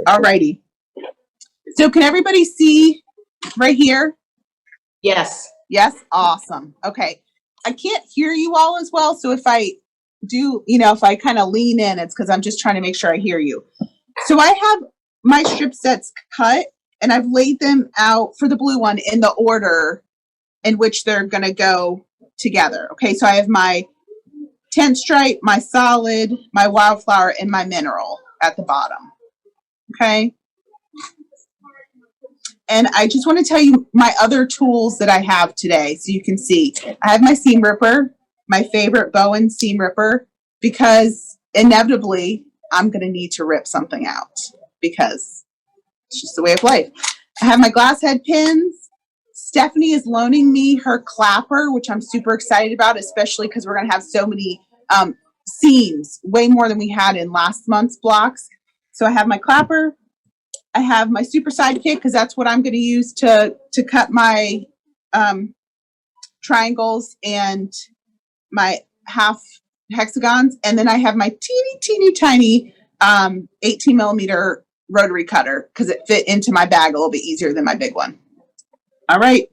Alrighty. So can everybody see right here? Yes. Yes? Awesome. Okay. I can't hear you all as well, so if I do, if I kind of lean in, it's because I'm just trying to make sure I hear you. So I have my strip sets cut, and I've laid them out for the blue one in the order in which they're going to go together. Okay, so I have my 10 stripe, my solid, my wildflower, and my mineral at the bottom. Okay. And I just want to tell you my other tools that I have today so you can see. I have my seam ripper, my favorite Bowen seam ripper, because inevitably I'm going to need to rip something out because it's just the way of life. I have my glass head pins. Stephanie is loaning me her clapper, which I'm super excited about, especially because we're going to have so many seams, way more than we had in last month's blocks. So I have my clapper. I have my super sidekick because that's what I'm going to use to cut my triangles and my half hexagons. And then I have my teeny tiny 18 millimeter rotary cutter because it fit into my bag a little bit easier than my big one. All right.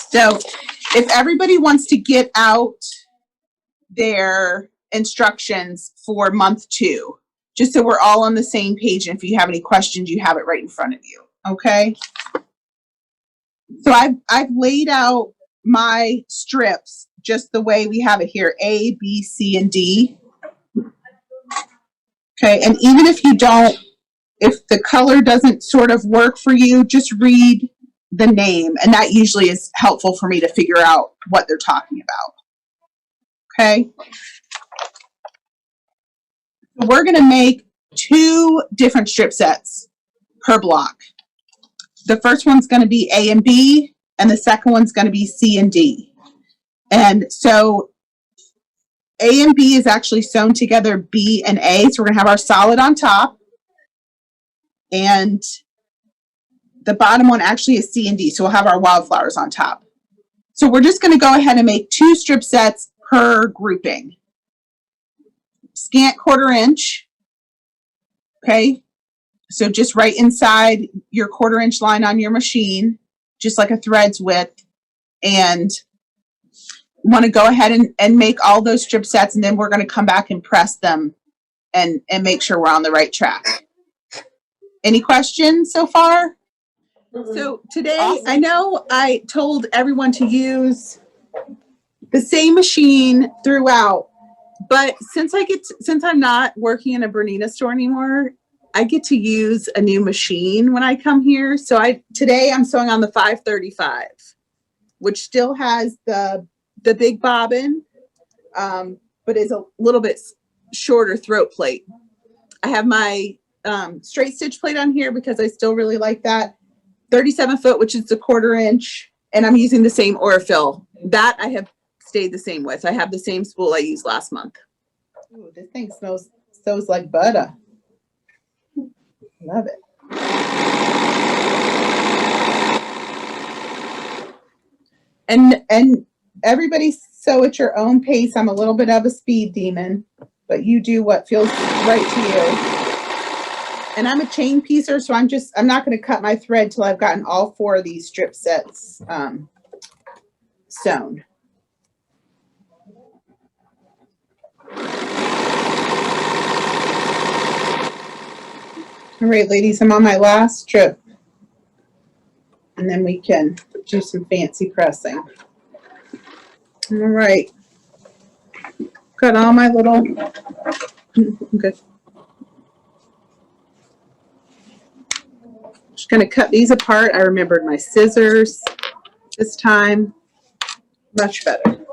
So if everybody wants to get out their instructions for month 2, just so we're all on the same page. And if you have any questions, you have it right in front of you. Okay. So I've laid out my strips just the way we have it here, A, B, C, and D. Okay. And even if if the color doesn't sort of work for you, just read the name. And that usually is helpful for me to figure out what they're talking about. Okay. We're going to make 2 different strip sets per block. The first one's going to be A and B, and the second one's going to be C and D. And so A and B is actually sewn together, B and A. So we're going to have our solid on top. And the bottom one actually is C and D. So we'll have our wildflowers on top. So we're just going to go ahead and make 2 strip sets per grouping. Scant 1/4 inch. Okay. So just right inside your 1/4 inch line on your machine, just like a thread's width. And want to go ahead and make all those strip sets, and then we're going to come back and press them and make sure we're on the right track. Any questions so far? So today, awesome. I know I told everyone to use the same machine throughout, but since I'm not working in a Bernina store anymore, I get to use a new machine when I come here. So today I'm sewing on the 535, which still has the big bobbin, but is a little bit shorter throat plate. I have my straight stitch plate on here because I still really like that. 37 foot, which is a 1/4 inch, and I'm using the same Aurifil. That I have stayed the same with. I have the same spool I used smells month. Ooh, this thing sews like butter. Love it. And everybody sew at your own pace. I'm a little bit of a speed demon, but you do what feels right to you. And I'm a chain piecer, so I'm not going to cut my thread till I've gotten all 4 of these strip sets sewn. All right, ladies, I'm on my last strip. And then we can do some fancy pressing. All right. Got all my little, good. Just going to cut these apart. I remembered my scissors this time. Much better.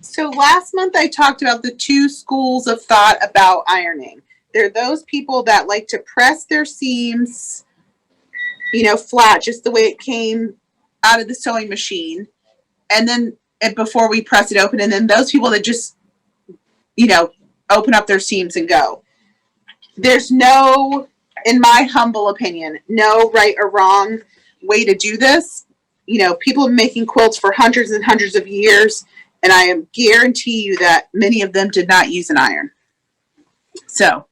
So last month I talked about the 2 schools of thought about ironing. There are those people that like to press their seams, flat, just the way it came out of the sewing machine. And then before we press it open, and then those people that just, open up their seams and go. There's no, in my humble opinion, no right or wrong way to do this. People have been making quilts for hundreds and hundreds of years, and I guarantee you that many of them did not use an iron. So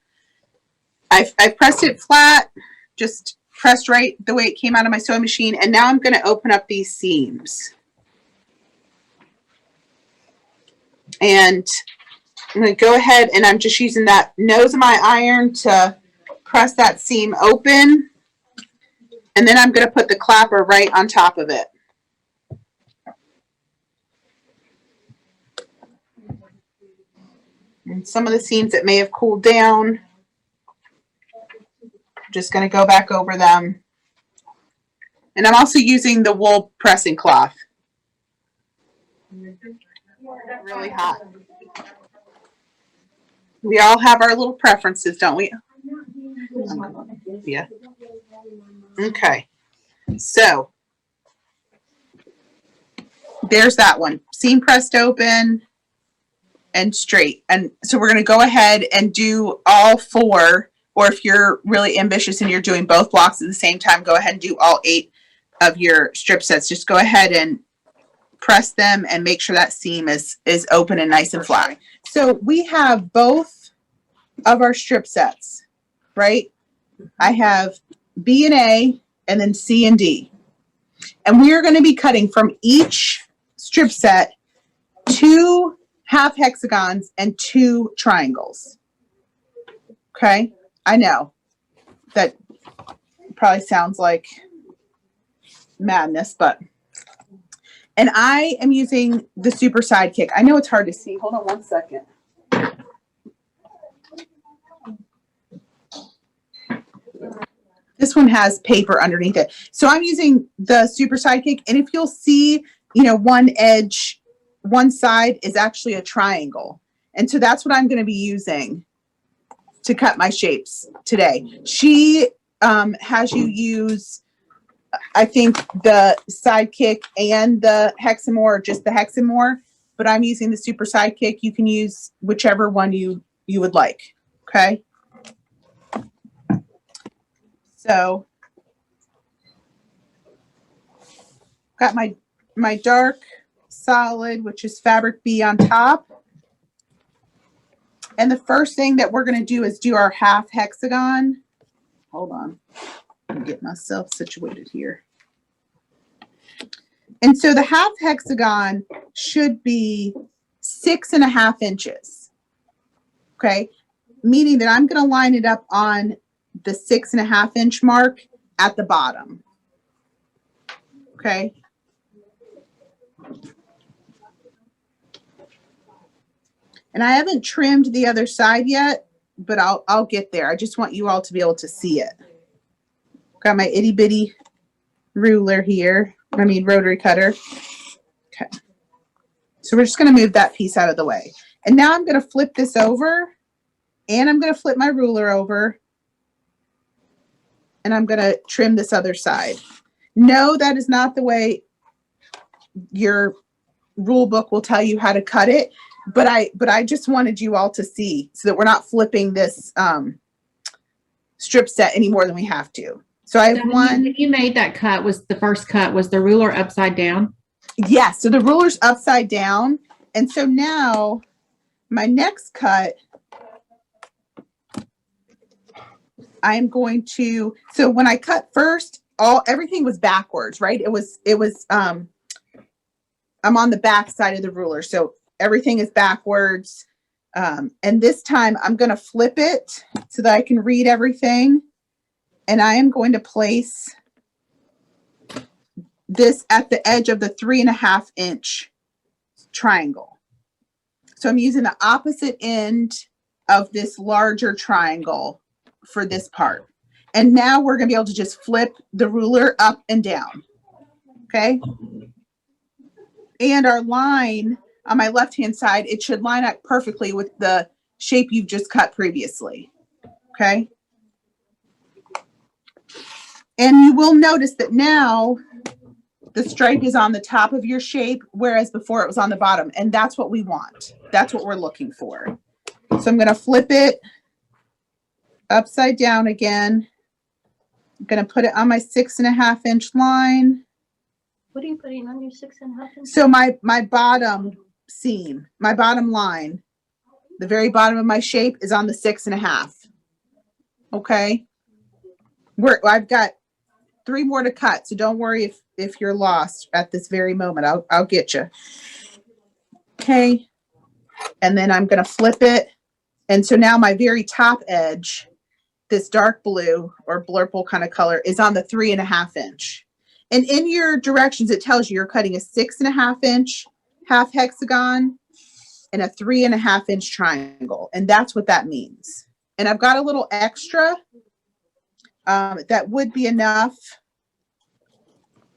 I've pressed it flat, just pressed right the way it came out of my sewing machine. And now I'm going to open up these seams. And I'm going to go ahead and I'm just using that nose of my iron to press that seam open. And then I'm going to put the clapper right on top of it. And some of the seams that may have cooled down, I'm just going to go back over them. And I'm also using the wool pressing cloth. Really hot. We all have our little preferences, don't we? Yeah. Okay. So there's that one. Seam pressed open and straight. And so we're going to go ahead and do all 4. Or if you're really ambitious and you're doing both blocks at the same time, go ahead and do all 8 of your strip sets. Just go ahead and press them and make sure that seam is open and nice and flat. So we have both of our strip sets, right? I have B and A and then C and D. And we are going to be cutting from each strip set 2 half hexagons and 2 triangles. Okay? I know that probably sounds like madness, but and I am using the Super Sidekick. I know it's hard to see. Hold on one second. This one has paper underneath it. So I'm using the Super Sidekick. And if you'll see, you know, one edge, one side is actually a triangle. And so that's what I'm going to be using to cut my shapes today. She has you use, I think, the Sidekick and the Hexamore, or just the Hexamore, but I'm using the Super Sidekick. You can use whichever one you would like. Okay. So got my dark solid, which is fabric B on top. And the first thing that we're going to do is do our half hexagon. Hold on. Let me get myself situated here. And so the half hexagon should be 6.5 inches. Okay. Meaning that I'm going to line it up on the 6.5 inch mark at the bottom. Okay. And I haven't trimmed the other side yet, but I'll get there. I just want you all to be able to see it. Got my itty bitty ruler here. Rotary cutter. Okay. So we're just going to move that piece out of the way. And now I'm going to flip this over, and I'm going to flip my ruler over, and I'm going to trim this other side. No, that is not the way your rule book will tell you how to cut it. But I just wanted you all to see so that we're not flipping this strip set any more than we have to. So I have one. When you made that cut, was the first cut, was the ruler upside down? Yes. So the ruler's upside down. And so now my next cut, I'm going to, so when I cut first, everything was backwards, right? It was I'm on the back side of the ruler. So everything is backwards. And this time I'm going to flip it so that I can read everything. And I am going to place this at the edge of the 3.5 inch triangle. So I'm using the opposite end of this larger triangle for this part. And now we're going to be able to just flip the ruler up and down. Okay. And our line on my left-hand side, it should line up perfectly with the shape you've just cut previously. Okay. And you will notice that now the stripe is on the top of your shape, whereas before it was on the bottom. And that's what we want. That's what we're looking for. So I'm going to flip it upside down again. I'm going to put it on my 6.5 inch line. What are you putting on your 6.5 inch? So my bottom seam, my bottom line. The very bottom of my shape is on the 6.5. Okay. I've got 3 more to cut, so don't worry if you're lost at this very moment. I'll get you. Okay. And then I'm going to flip it. And so now my very top edge, this dark blue or blurple kind of color, is on the 3.5 inch. And in your directions, it tells you you're cutting a 6.5 inch half hexagon and a 3.5 inch triangle. And that's what that means. And I've got a little extra that would be enough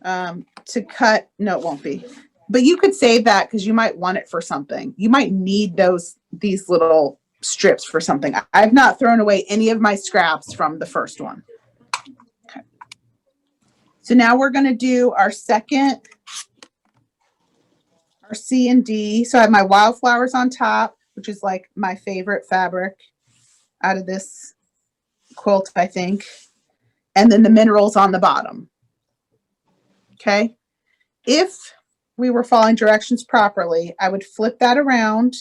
to cut. No, it won't be. But you could save that because you might want it for something. You might need these little strips for something. I've not thrown away any of my scraps from the first one. Okay. So now we're going to do our second, our C and D. So I have my wildflowers on top, which is like my favorite fabric out of this quilt, I think. And then the minerals on the bottom. Okay. If we were following directions properly, I would flip that around.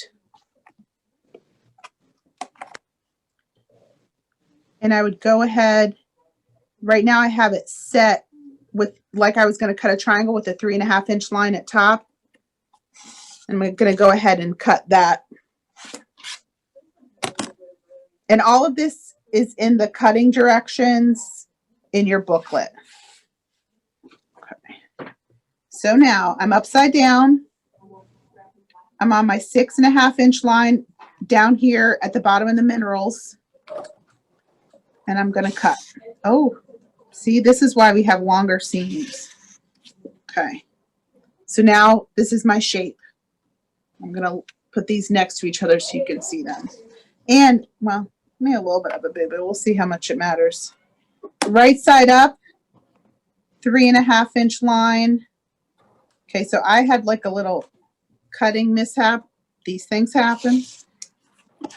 And I would go ahead. Right now I have it set with, like I was going to cut a triangle with a 3.5 inch line at top. And I'm going to go ahead and cut that. And all of this is in the cutting directions in your booklet. Okay. So now I'm upside down. I'm on my 6.5 inch line down here at the bottom of the minerals. And I'm going to cut. Oh, see, this is why we have longer seams. Okay. So now this is my shape. I'm going to put these next to each other so you can see them. And, well, maybe a little bit of a bit, but we'll see how much it matters. Right side up, 3.5 inch line. Okay, so I had like a little cutting mishap. These things happen.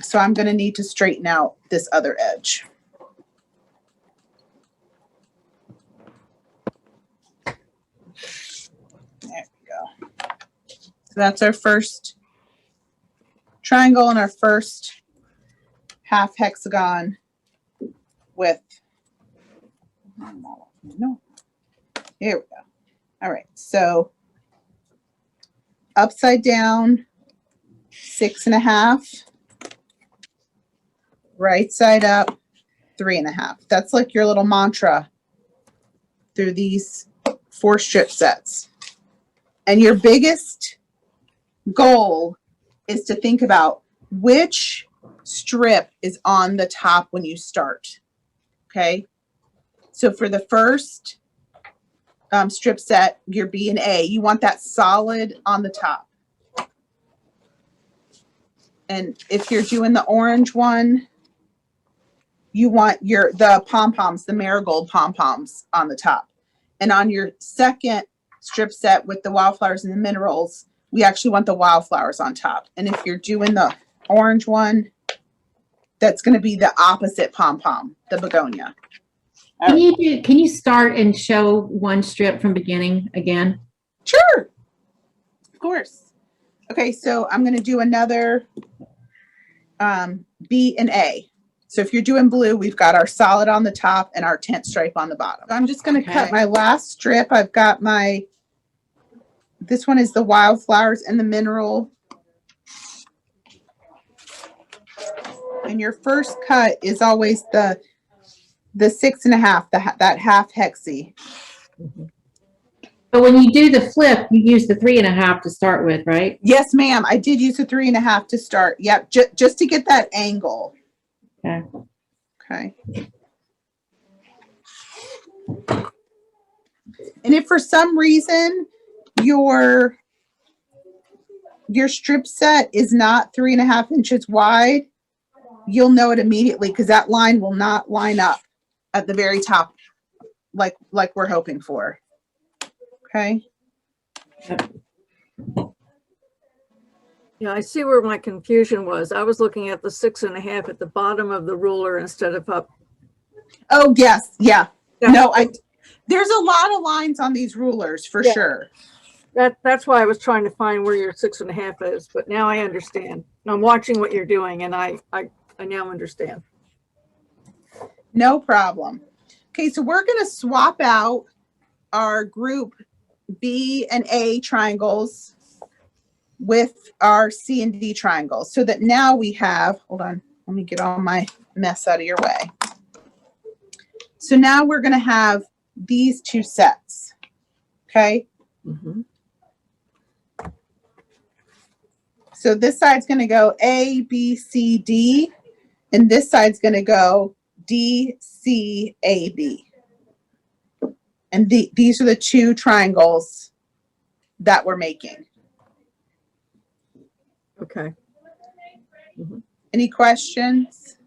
So I'm going to need to straighten out this other edge. There we go. So that's our first triangle and our first half hexagon with, no, here we go. All right, so upside down, 6.5, right side up, 3.5. That's like your little mantra through these 4 strip sets. And your biggest goal is to think about which strip is on the top when you start. Okay. So for the first strip set, your B and A, you want that solid on the top. And if you're doing the orange one, you want the pom-poms, the marigold pom-poms on the top. And on your second strip set with the wildflowers and the minerals, we actually want the wildflowers on top. And if you're doing the orange one, that's going to be the opposite pom-pom, the begonia. Can you start and show one strip from beginning again? Sure. Of course. Okay, so I'm going to do another B and A. So if you're doing blue, we've got our solid on the top and our tent stripe on the bottom. So I'm just going to cut my last strip. I've got this one is the wildflowers and the mineral. And your first cut is always the 6.5, that half hexie. But when you do the flip, you use the 3.5 to start with, right? Yes, ma'am. I did use a 3.5 to start. Yep, just to get that angle. Okay. Okay. And if for some reason your strip set is not 3.5 inches wide, you'll know it immediately because that line will not line up at the very top like we're hoping for. Okay. Yeah, I see where my confusion was. I was looking at the 6.5 at the bottom of the ruler instead of up. Oh, yes. Yeah. Yeah. No, there's a lot of lines on these rulers for sure. That's why I was trying to find where your 6.5 is, but now I understand. I'm watching what you're doing and I now understand. No problem. Okay, so we're going to swap out our group B and A triangles with our C and D triangles so that now we have, hold on, let me get all my mess out of your way. So now we're going to have these two sets. Okay. Mhm. So this side's going to go A, B, C, D, and this side's going to go D, C, A, B. And these are the two triangles that we're making. Okay. Any questions?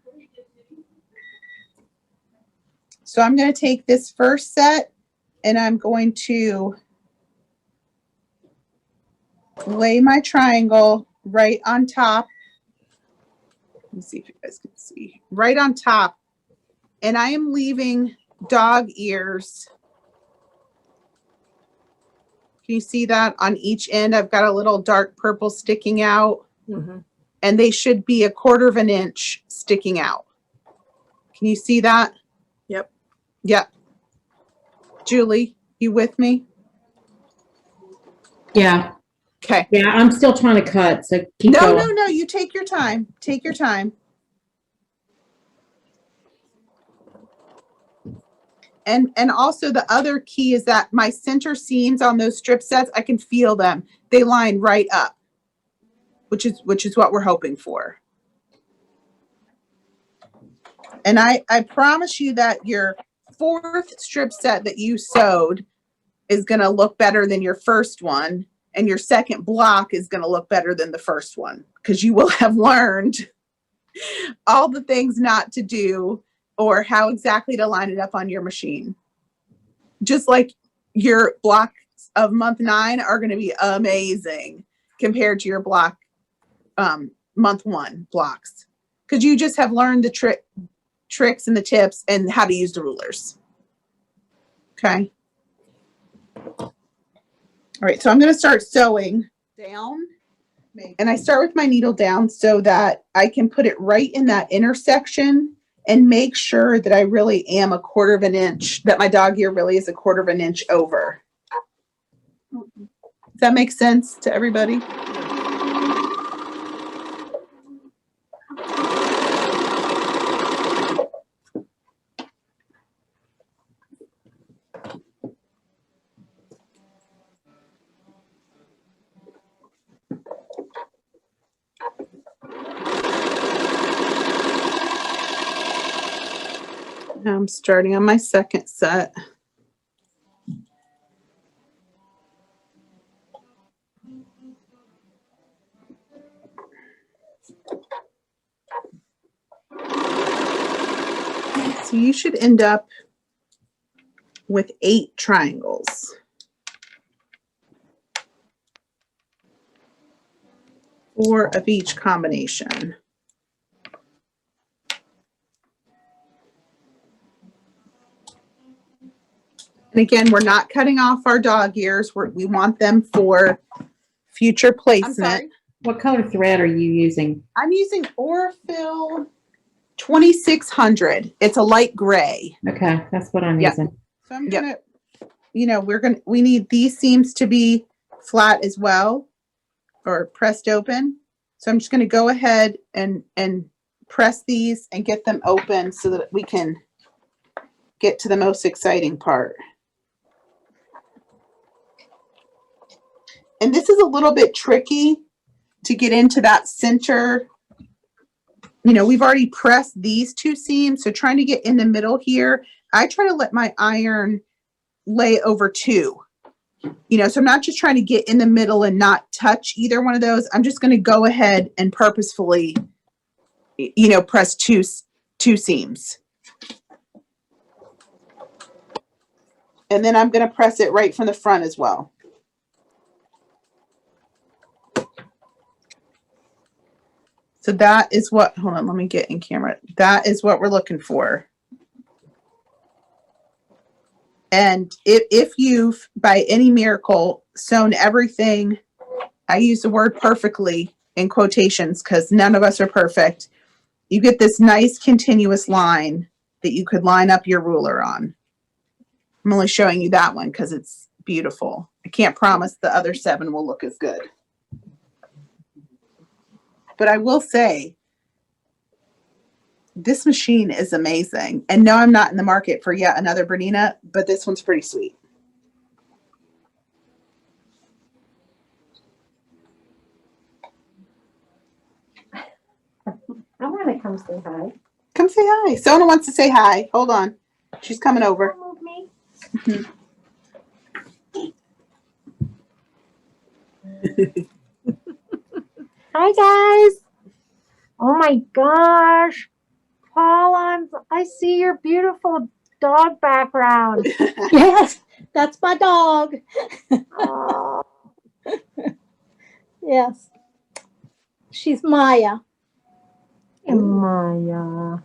So I'm going to take this first set and I'm going to lay my triangle right on top. Let me see if you guys can see. Right on top. And I am leaving dog ears. Can you see that on each end? I've got a little dark purple sticking out. Mm-hmm. And they should be 1/4 inch sticking out. Can you see that? Yep. Yep. Julie, you with me? Yeah, Okay. yeah, I'm still trying to cut, so keep No, going. no, no. You take your time. Take your time. And also the other key is that my center seams on those strip sets, I can feel them. They line right up, which is what we're hoping for. And I promise you that your 4th strip set that you sewed is going to look better than your first one. And your second block is going to look better than the first one because you will have learned all the things not to do or how exactly to line it up on your machine. Just like your blocks of month 9 are going to be amazing compared to your block month 1 blocks because you just have learned the tricks and the tips and how to use the rulers. Okay. All right, so I'm going to start sewing down, and I start with my needle down so that I can put it right in that intersection and make sure that I really am 1/4 inch, that my dog ear really is 1/4 inch over. Does that make sense to everybody? Now I'm starting on my second set. So you should end up with 8 triangles. 4 of each combination. And again, we're not cutting off our dog ears. We want them for future placement. What color thread are you using? I'm using Orfil 2600. It's a light gray. Okay, that's what I'm Yeah. using. So I'm gonna, we need these seams to be flat as well or pressed open. So I'm just gonna go ahead and press these and get them open so that we can get to the most exciting part. And this is a little bit tricky to get into that center. We've already pressed these 2 seams, so trying to get in the middle here, I try to let my iron lay over 2. So I'm not just trying to get in the middle and not touch either one of those. I'm just going to go ahead and purposefully, press two seams. And then I'm going to press it right from the front as well. So that is what, hold on, let me get in camera. That is what we're looking for. And if you've, by any miracle, sewn everything, I use the word perfectly in quotations because none of us are perfect, you get this nice continuous line that you could line up your ruler on. I'm only showing you that one because it's beautiful. I can't promise the other 7 will look as good. But I will say, this machine is amazing. And no, I'm not in the market for yet another Bernina, but this one's pretty sweet. I want to come say hi. Come say hi. Sona wants to say hi. Hold on. She's coming over. Don't move me. Hi guys. Oh my gosh. Paul, I see your beautiful dog background. Yes, that's my dog. Oh, Yes. She's Maya. Maya.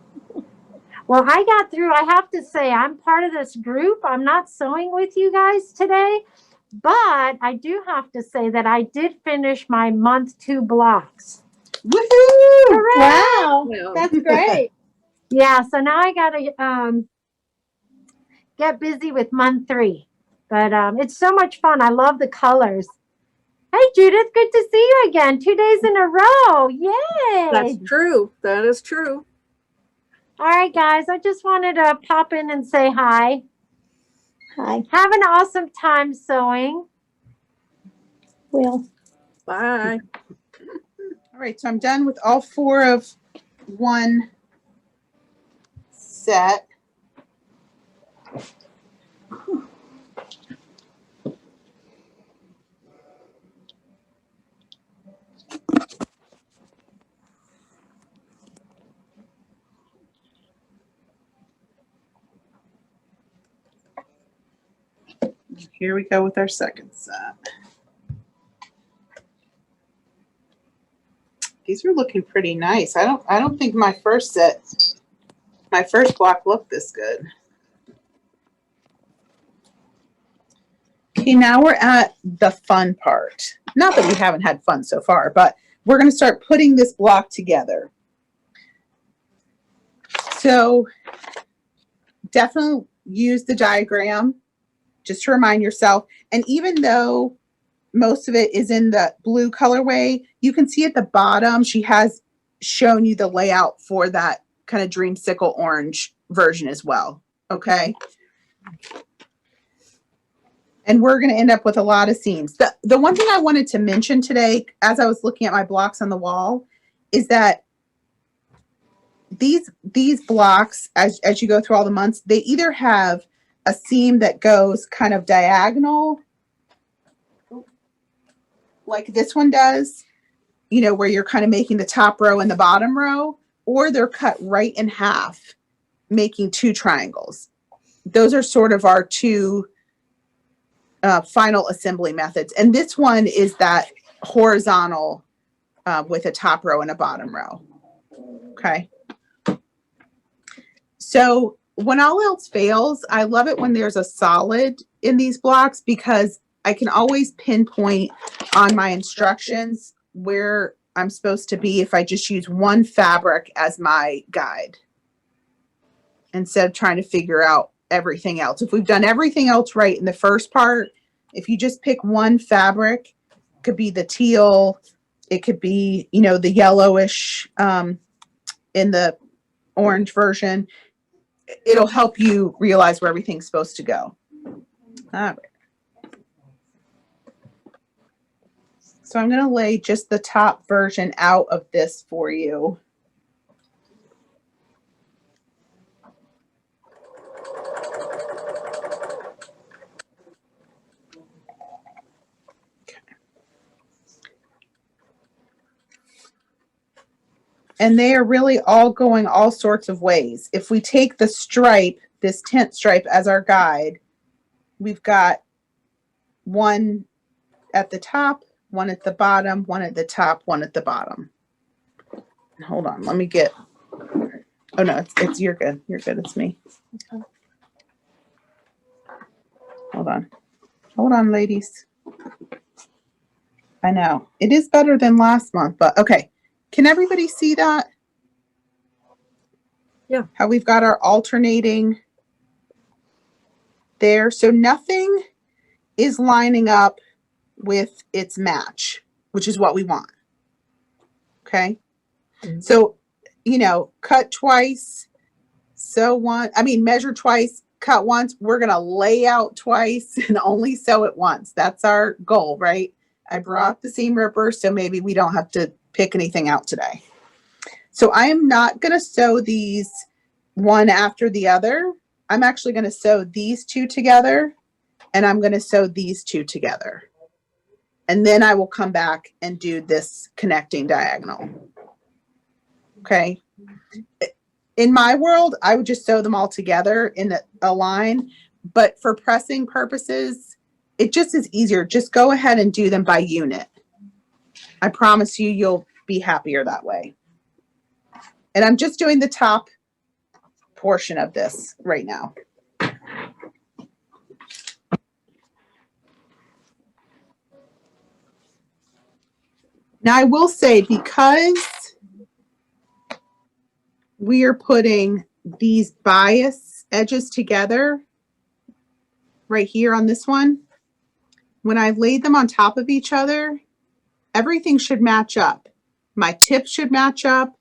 Well, I got through. I have to say, I'm part of this group. I'm not sewing with you guys today, but I do have to say that I did finish my month 2 blocks. Woohoo! Hooray! Wow, Well, that's great. Yeah, so now I got to get busy with month 3. But it's so much fun. I love the colors. Hey, Judith, good to see you again. 2 days in a row. Yay! that's true. That is true. All right, guys, I just wanted to pop in and say hi. Hi, Have an awesome time sewing. Will. Bye. All right, so I'm done with all 4 of one set. Here we go with our second set. These are looking pretty nice. I don't think my first block looked this good. Okay, now we're at the fun part. Not that we haven't had fun so far, but we're going to start putting this block together. So definitely use the diagram just to remind yourself. And even though most of it is in the blue colorway, you can see at the bottom, she has shown you the layout for that kind of dreamsicle orange version as well. Okay. And we're going to end up with a lot of seams. The one thing I wanted to mention today, as I was looking at my blocks on the wall, is that these blocks, as you go through all the months, they either have a seam that goes kind of diagonal, like this one does, you know, where you're kind of making the top row and the bottom row, or they're cut right in half, making 2 triangles. Those are sort of our 2 final assembly methods. And this one is that horizontal with a top row and a bottom row. Okay. So when all else fails, I love it when there's a solid in these blocks because I can always pinpoint on my instructions where I'm supposed to be if I just use one fabric as my guide instead of trying to figure out everything else. If we've done everything else right in the first part, if you just pick one fabric, it could be the teal, it could be, you know, the yellowish in the orange version. It'll help you realize where everything's supposed to go. All right. So I'm going to lay just the top version out of this for you. And they are really all going all sorts of ways. If we take the stripe, this tent stripe as our guide, we've got one at the top, one at the bottom, one at the top, one at the bottom. Hold on, let me get, oh no, it's you're good. You're good, it's me. Hold on. Hold on, ladies. I know. It is better than last month, but okay. Can everybody see that? Yeah. How we've got our alternating there. So nothing is lining up with its match, which is what we want. Okay. Mhm. So, you know, cut twice, measure twice, cut once. We're going to lay out twice and only sew it once. That's our goal, right? I brought the seam ripper, so maybe we don't have to pick anything out today. So I am not going to sew these one after the other. I'm actually going to sew these two together, and I'm going to sew these two together. And then I will come back and do this connecting diagonal. Okay. In my world, I would just sew them all together in a line, but for pressing purposes, it just is easier. Just go ahead and do them by unit. I promise you, you'll be happier that way. And I'm just doing the top portion of this right now. Now I will say, because we are putting these bias edges together right here on this one, when I laid them on top of each other, everything should match up. My tip should match up.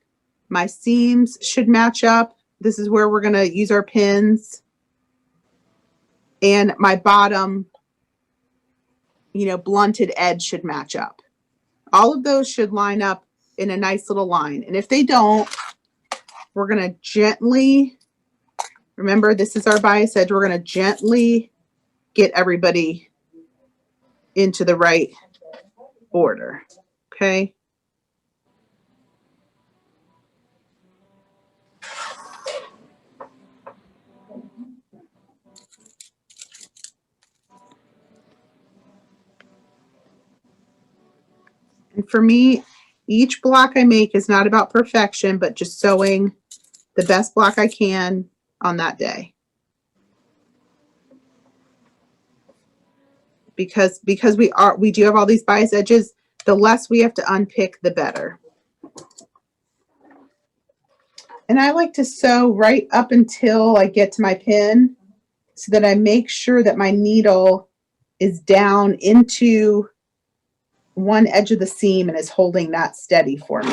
My seams should match up. This is where we're going to use our pins. And my bottom, you know, blunted edge should match up. All of those should line up in a nice little line. And if they don't, we're going to gently, remember, this is our bias edge. We're going to gently get everybody into the right order. Okay. And for me, each block I make is not about perfection, but just sewing the best block I can on that day. Because we do have all these bias edges, the less we have to unpick, the better. And I like to sew right up until I get to my pin so that I make sure that my needle is down into one edge of the seam and is holding that steady for me.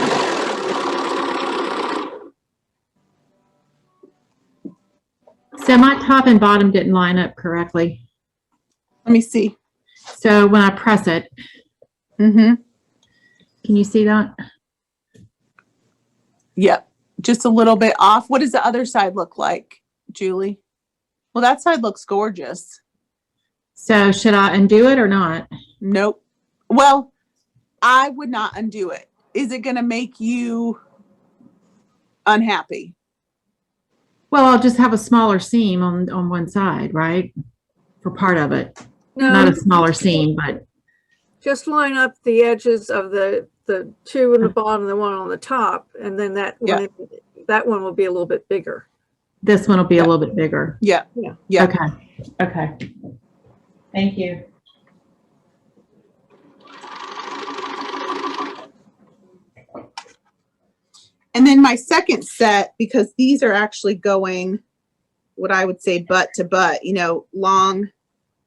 So my top and bottom didn't line up correctly. Let me see. So when I press it, Mm-hmm. can you see that? Yep. Just a little bit off. What does the other side look like, Julie? Well, that side looks gorgeous. So should I undo it or not? Nope. Well, I would not undo it. Is it going to make you unhappy? Well, I'll just have a smaller seam on one side, right? For part of it. Not No, a smaller seam, but just line up the edges of the two in the bottom, the one on the top, and then that one, that one will be a little bit bigger. this one will be a little bit bigger. Yeah. Yeah. Yeah. Okay. Okay. Thank you. And then my second set, because these are actually going what I would say butt to butt, you know, long,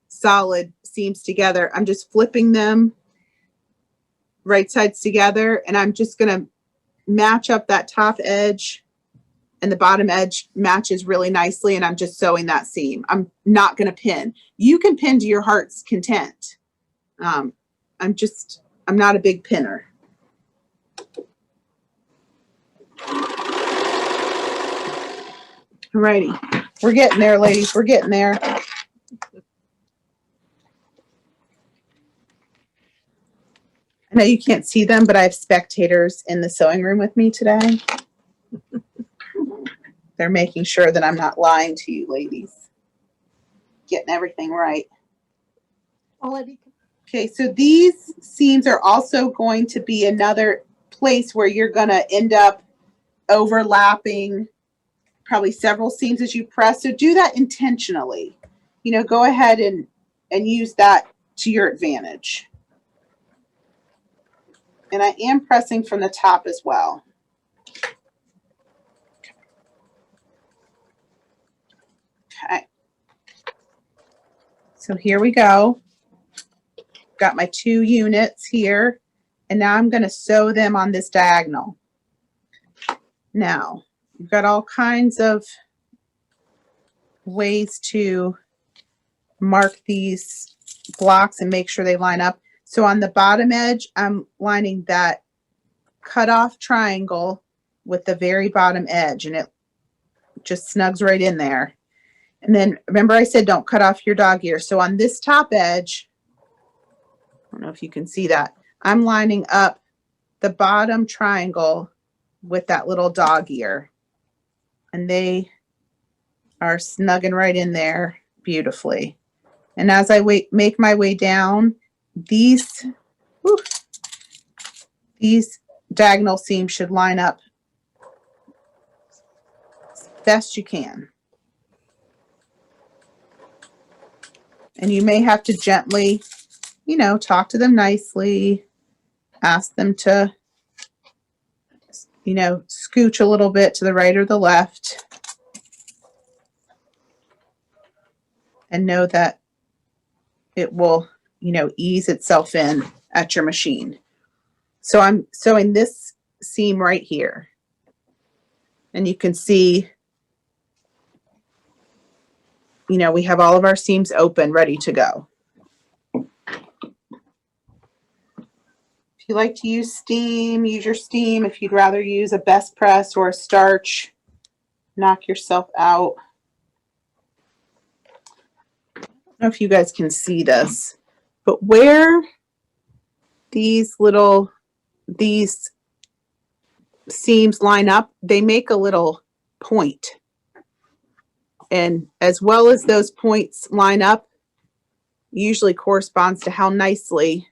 solid seams together. I'm just flipping them right sides together, and I'm just going to match up that top edge, and the bottom edge matches really nicely, and I'm just sewing that seam. I'm not going to pin. You can pin to your heart's content. I'm not a big pinner. Alrighty, we're getting there, ladies. We're getting there. I know you can't see them, but I have spectators in the sewing room with me today. They're making sure that I'm not lying to you, ladies. Getting everything right. Okay, so these seams are also going to be another place where you're going to end up overlapping probably several seams as you press. So do that intentionally. You know, go ahead and and use that to your advantage. And I am pressing from the top as well. Okay. So here we go. Got my 2 units here, and now I'm going to sew them on this diagonal. Now, you've got all kinds of ways to mark these blocks and make sure they line up. So on the bottom edge, I'm lining that cutoff triangle with the very bottom edge, and it just snugs right in there. And then remember I said don't cut off your dog ear. So on this top edge, I don't know if you can see that, I'm lining up the bottom triangle with that little dog ear. And they are snugging right in there beautifully. And as I make my way down, these diagonal seams should line up as best you can. And you may have to gently, you know, talk to them nicely, ask them to, you know, scooch a little bit to the right or the left, and know that it will, you know, ease itself in at your machine. So I'm sewing this seam right here, and you can see, you know, we have all of our seams open, ready to go. If you like to use steam, use your steam. If you'd rather use a best press or a starch, knock yourself out. I don't know if you guys can see this, but where these seams line up, they make a little point. And as well as those points line up, usually corresponds to how nicely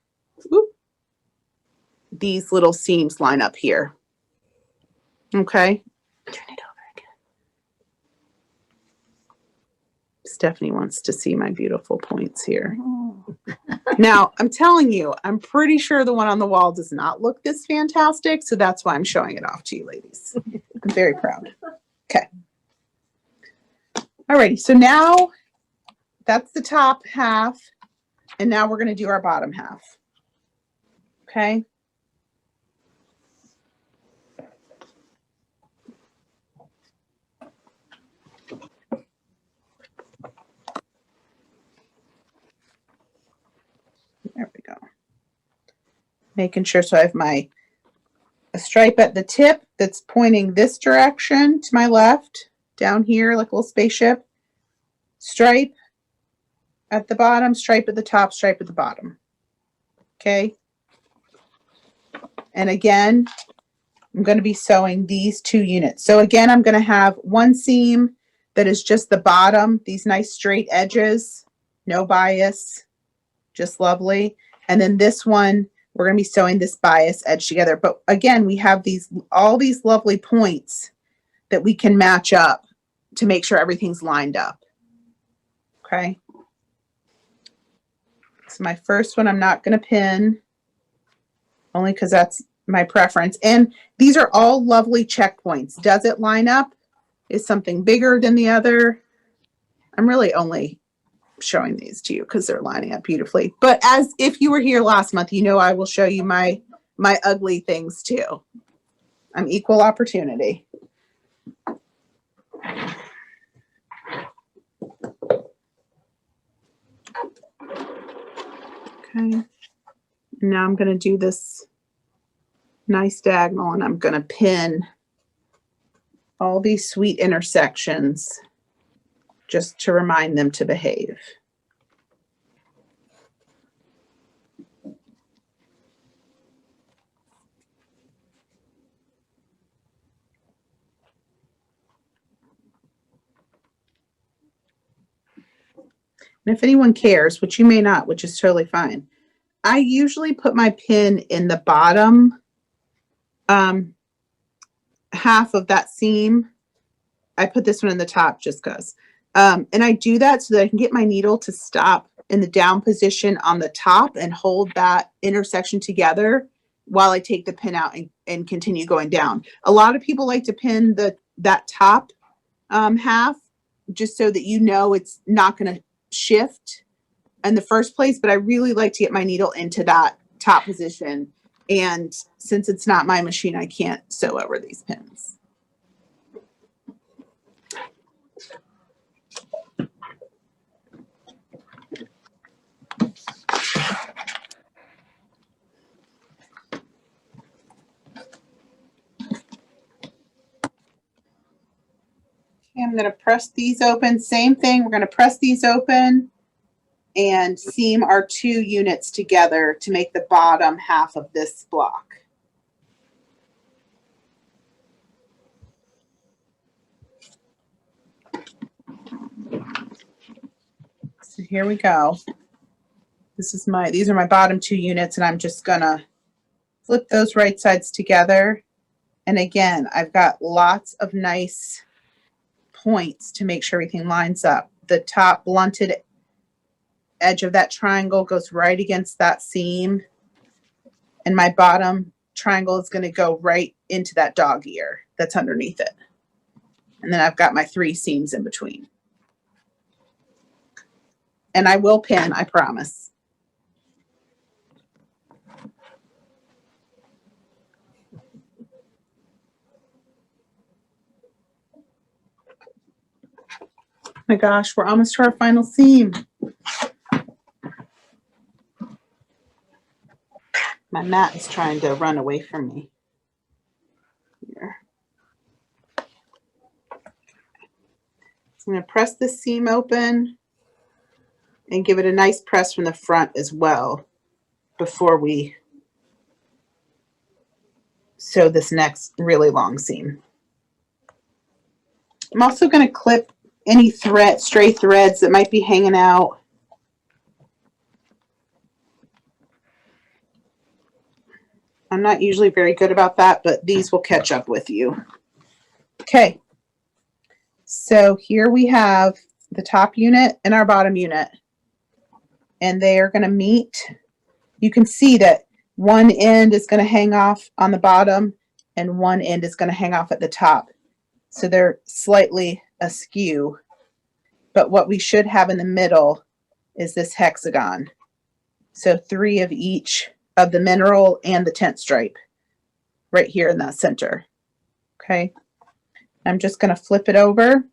these little seams line up here. Okay. Turn it over again. Stephanie wants to see my beautiful points here. Now, I'm telling you, I'm pretty sure the one on the wall does not look this fantastic, so that's why I'm showing it off to you ladies. I'm very proud. Okay. Alrighty, so now that's the top half, and now we're going to do our bottom half. Okay. There we go. Making sure, so I have a stripe at the tip that's pointing this direction to my left, down here like a little spaceship. Stripe at the bottom, stripe at the top, stripe at the bottom. Okay. And again, I'm going to be sewing these 2 units. So again, I'm going to have one seam that is just the bottom, these nice straight edges, no bias, just lovely. And then this one, we're going to be sewing this bias edge together. But again, we have all these lovely points that we can match up to make sure everything's lined up. Okay. So my first one, I'm not going to pin, only because that's my preference. And these are all lovely checkpoints. Does it line up? Is something bigger than the other? I'm really only showing these to you because they're lining up beautifully. But as if you were here last month, you know I will show you my ugly things too. I'm equal opportunity. Okay. Now I'm going to do this nice diagonal, and I'm going to pin all these sweet intersections just to remind them to behave. And if anyone cares, which you may not, which is totally fine, I usually put my pin in the bottom half of that seam. I put this one in the top just because. And I do that so that I can get my needle to stop in the down position on the top and hold that intersection together while I take the pin out and continue going down. A lot of people like to pin that top half just so that you know it's not going to shift in the first place, but I really like to get my needle into that top position. And since it's not my machine, I can't sew over these pins. I'm going to press these open. Same thing. We're going to press these open and seam our 2 units together to make the bottom half of this block. So here we go. These are my bottom 2 units, and I'm just going to flip those right sides together. And again, I've got lots of nice points to make sure everything lines up. The top blunted edge of that triangle goes right against that seam, and my bottom triangle is going to go right into that dog ear that's underneath it. And then I've got my 3 seams in between. And I will pin, I promise. My gosh, we're almost to our final seam. My mat is trying to run away from me. Here. So I'm going to press this seam open and give it a nice press from the front as well before we sew this next really long seam. I'm also going to clip any stray threads that might be hanging out. I'm not usually very good about that, but these will catch up with you. Okay. So here we have the top unit and our bottom unit, and they are going to meet. You can see that one end is going to hang off on the bottom and one end is going to hang off at the top. So they're slightly askew, but what we should have in the middle is this hexagon. So 3 of each of the mineral and the tent stripe right here in that center. Okay. I'm just going to flip it over.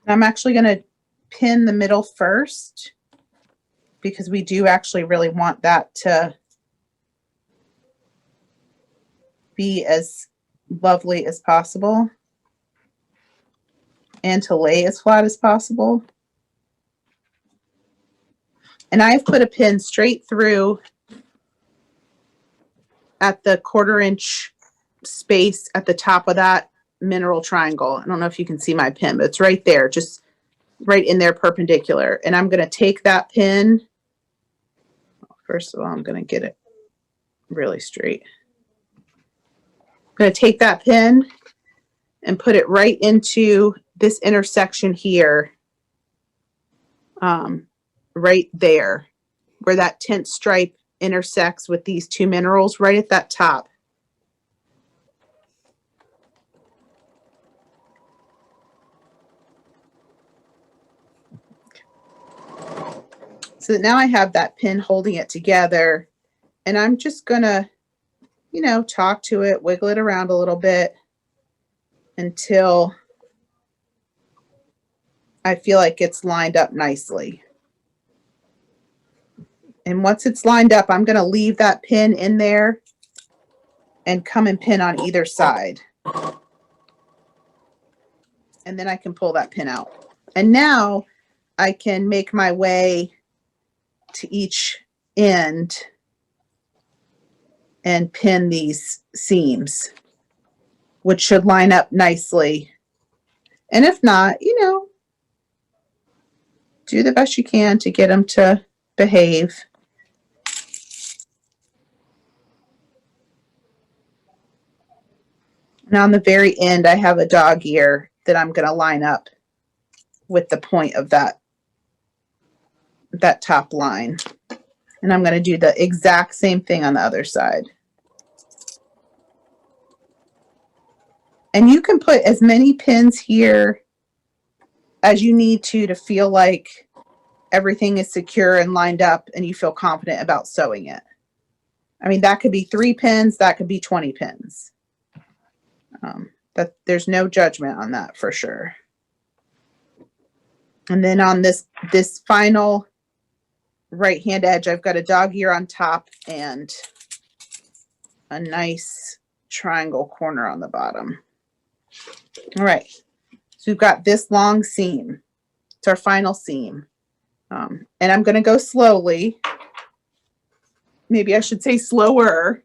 I'm actually going to pin the middle first because we do actually really want that to be as lovely as possible and to lay as flat as possible. And I've put a pin straight through at the 1/4 inch space at the top of that mineral triangle. I don't know if you can see my pin, but it's right there, just right in there perpendicular. And I'm going to take that pin. First of all, I'm going to get it really straight. I'm going to take that pin and put it right into this intersection here, right there, where that tent stripe intersects with these 2 minerals, right at that top. So now I have that pin holding it together, and I'm just gonna, talk to it, wiggle it around a little bit until I feel like it's lined up nicely. And once it's lined up, I'm gonna leave that pin in there and come and pin on either side. And then I can pull that pin out. And now I can make my way to each end and pin these seams, which should line up nicely. And if not, do the best you can to get them to behave. And on the very end, I have a dog ear that I'm going to line up with the point of that top line. And I'm going to do the exact same thing on the other side. And you can put as many pins here as you need to feel like everything is secure and lined up and you feel confident about sewing it. I mean, that could be 3 pins, that could be 20 pins. There's no judgment on that for sure. And then on this final right hand edge, I've got a dog ear on top and a nice triangle corner on the bottom. All right, so we've got this long seam. It's our final seam. And I'm going to go slowly. Maybe I should say slower,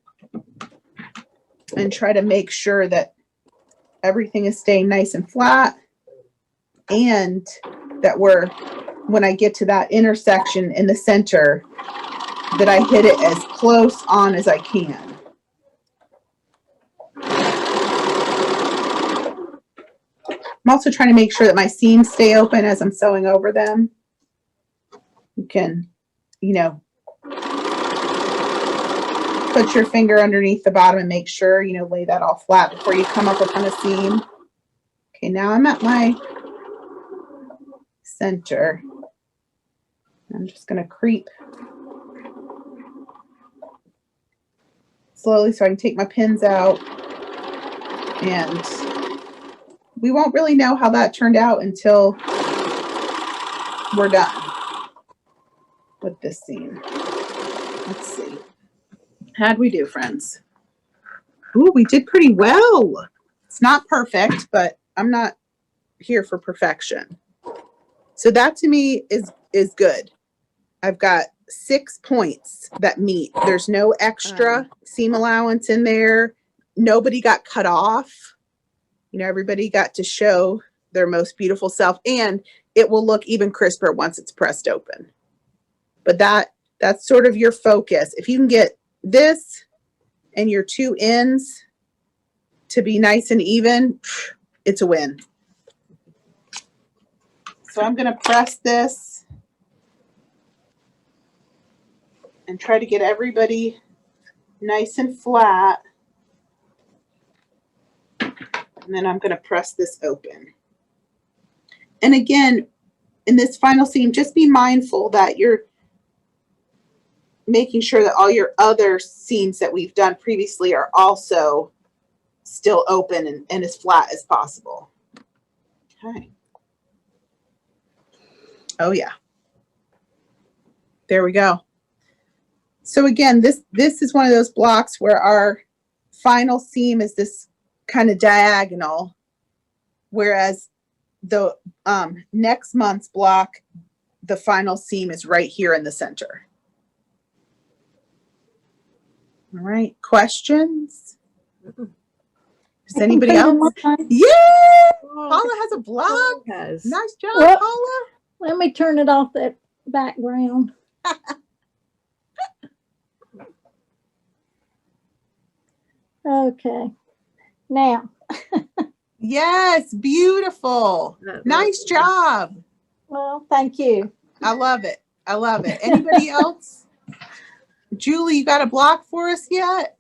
and try to make sure that everything is staying nice and flat, and that when I get to that intersection in the center, that I hit it as close on as I can. I'm also trying to make sure that my seams stay open as I'm sewing over them. You can, put your finger underneath the bottom and make sure, lay that all flat before you come up upon a seam. Okay, now I'm at my center. I'm just going to creep slowly so I can take my pins out. And we won't really know how that turned out until we're done with this seam. Let's see. How'd we do, friends? Ooh, we did pretty well. It's not perfect, but I'm not here for perfection. So that to me is good. I've got 6 points that meet. There's no extra seam allowance in there. Nobody got cut off. Everybody got to show their most beautiful self, and it will look even crisper once it's pressed open. But that's sort of your focus. If you can get this and your 2 ends to be nice and even, it's a win. So I'm going to press this and try to get everybody nice and flat. And then I'm going to press this open. And again, in this final seam, just be mindful that you're making sure that all your other seams that we've done previously are also still open and as flat as possible. Okay. Oh yeah. There we go. So again, this is one of those blocks where our final seam is this kind of diagonal, whereas the next month's block, the final seam is right here in the center. All right, questions? Does anybody else? Yeah, Paula has a block. Yes. Nice job, Well, Paula. Let me turn it off that background. Okay. Now, Yes, beautiful. Nice job. well, thank you. I love it. I love it. Anybody else? Julie, you got a block for us yet?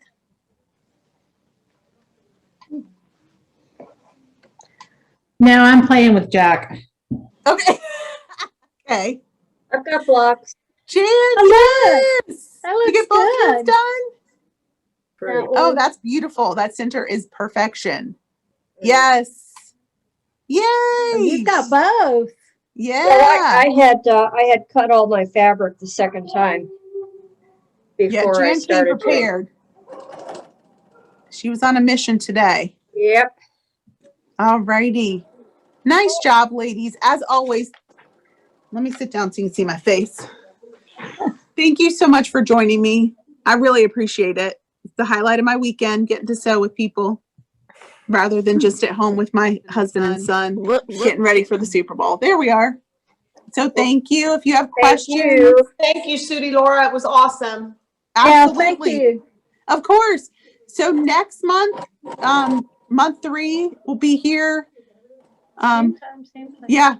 No, I'm playing with Jack. Okay. Okay. I've got blocks. Jan, Oh, yes. That You looks get both hands good. done? Great. Oh, that's beautiful. That center is perfection. Yes. Yay. You've got both. Yeah. Well, I had cut all my fabric the second time Yeah, before I Jan came started doing. prepared. She was on a mission today. Yep. All righty. Nice job, ladies. As always, let me sit down so you can see my face. Thank you so much for joining me. I really appreciate it. It's the highlight of my weekend, getting to sew with people rather than just at home with my husband and son getting ready for the Super Bowl. There we are. So thank you. If you have Thank questions, you. Thank you, Sudie Laura. It was awesome. Yeah, absolutely. thank you. Of course. So next month, month 3 will be here. Same time, same place. Yeah.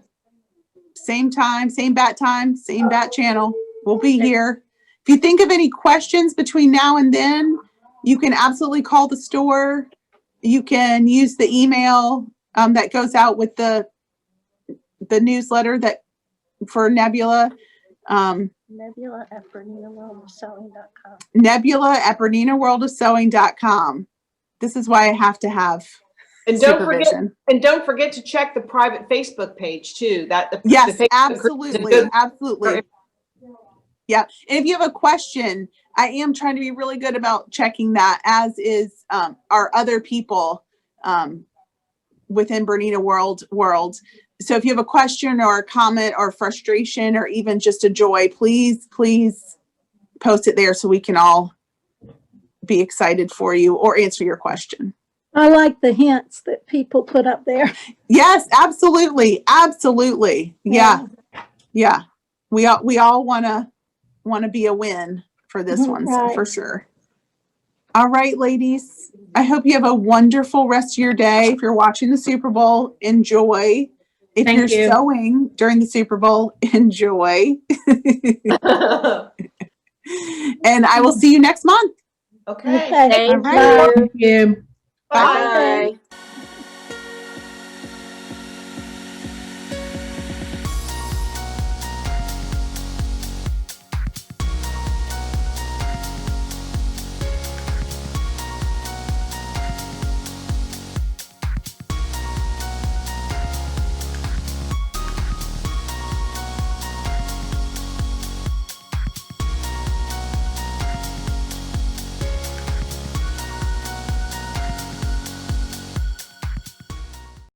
Same time, same bat time, same bat channel. We'll be here. If you think of any questions between now and then, you can absolutely call the store. You can use the email that goes out with the newsletter that for Nebula. Nebula at BerninaWorldOfSewing.com. Nebula at BerninaWorldOfSewing.com. This is why I have to have And supervision. don't forget to check the private Facebook page too. Yes, Facebook absolutely. group is a good- Absolutely. Yeah. And if you have a question, I am trying to be really good about checking that, as is our other people within Bernina World. So if you have a question or a comment or frustration or even just a joy, please post it there so we can all be excited for you or answer your question. I like the hints that people put up there. Yes, absolutely. Absolutely. Yeah. Yeah. We all want to be a win for this one, Right. for sure. All right, ladies. I hope you have a wonderful rest of your day. If you're watching the Super Bowl, enjoy. If Thank you're you. sewing during the Super Bowl, enjoy. And I will see you next month. Okay. Okay. Thank Bye. you. Thank you. Bye. Bye.